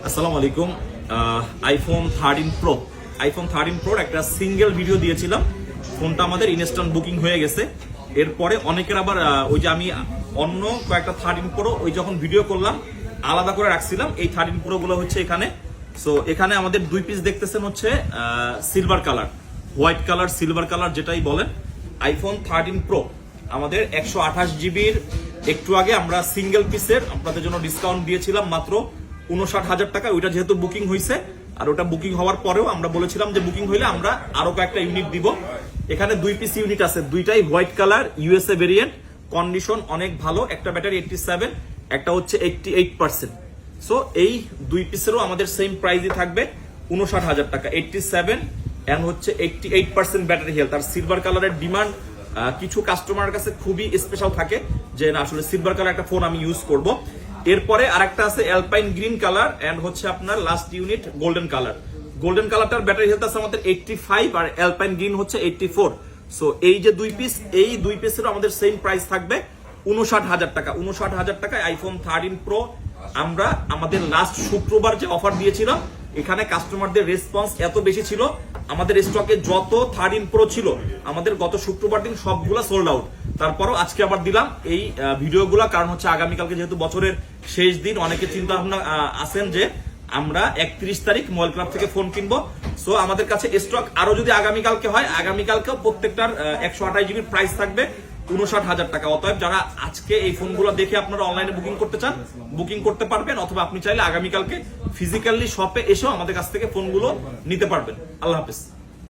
আসসালামু আলাইকুম। IPhone 13 pro একটা সিঙ্গেল ভিডিও দিয়েছিলাম। ফোনটা আমাদের ইনস্ট্যান্ট বুকিং হয়ে গেছে। এরপরে অনেকের আবার ওই যে আমি অন্য কয়েকটা 13 প্রো ওই যখন ভিডিও করলাম আলাদা করে রাখছিলাম। এই 13 প্রো গুলো হচ্ছে এখানে। সো এখানে আমাদের দুই পিস দেখতেছেন হচ্ছে silver colour, white colour, silver colour যেটাই বলেন। আইফোন 13 প্রো আমাদের 128 জিবির। একটু আগে আমরা সিঙ্গেল পিসের আপনাদের জন্য ডিসকাউন্ট দিয়েছিলাম মাত্র 59,000 টাকা। ওইটা যেহেতু বুকিং হয়েছে আর ওটা বুকিং হওয়ার পরেও আমরা বলেছিলাম যে বুকিং হইলে আমরা আরো কয়েকটা ইউনিট দিব। এখানে দুই পিস ইউনিট আছে, দুইটাই white colour, USA variant, condition অনেক ভালো। একটা ব্যাটারি 87, একটা হচ্ছে 88%। সো এই দুই পিসেরও আমাদের সেম প্রাইসই থাকবে 59,000 টাকা। 87 এন্ড হচ্ছে 88% ব্যাটারি হেলথ। আর সিলভার কালারের ডিমান্ড কিছু কাস্টমারের কাছে খুবই স্পেশাল থাকে যে না আসলে সিলভার কালার একটা ফোন আমি ইউজ করব। এরপরে আরেকটা আছে অ্যালপাইন গ্রিন কালার এন্ড হচ্ছে আপনার last unit golden colour. Golden কালারটার ব্যাটারি হেলথ আছে আমাদের 85 আর অ্যালপাইন গ্রিন হচ্ছে 84। সো এই যে দুই পিস, এই দুই পিসের আমাদের সেম প্রাইস থাকবে 59,000 টাকা। 59,000 টাকায় আইফোন 13 প্রো আমরা আমাদের লাস্ট শুক্রবার যে অফার দিয়েছিলাম, এখানে কাস্টমারদের রেসপন্স এত বেশি ছিল, আমাদের স্টকে যত 13 প্রো ছিল আমাদের গত শুক্রবার দিন সবগুলা সোল্ড আউট। তারপরও আজকে আবার দিলাম এই ভিডিওগুলা, কারণ হচ্ছে আগামীকালকে যেহেতু বছরের শেষ দিন, অনেকে চিন্তা ভাবনা আছেন যে আমরা 31 তারিখ মোবাইল ক্লাব থেকে ফোন কিনবো। সো আমাদের কাছে স্টক আরো যদি আগামীকালকে হয়, আগামীকালকেও প্রত্যেকটার 128 জিবির প্রাইস থাকবে 59,000 টাকা। অতএব যারা আজকে এই ফোনগুলো দেখে আপনারা অনলাইনে বুকিং করতে চান, বুকিং করতে পারবেন, অথবা আপনি চাইলে আগামীকালকে ফিজিক্যালি শপে এসেও আমাদের কাছ থেকে ফোনগুলো নিতে পারবেন। আল্লাহ হাফেজ।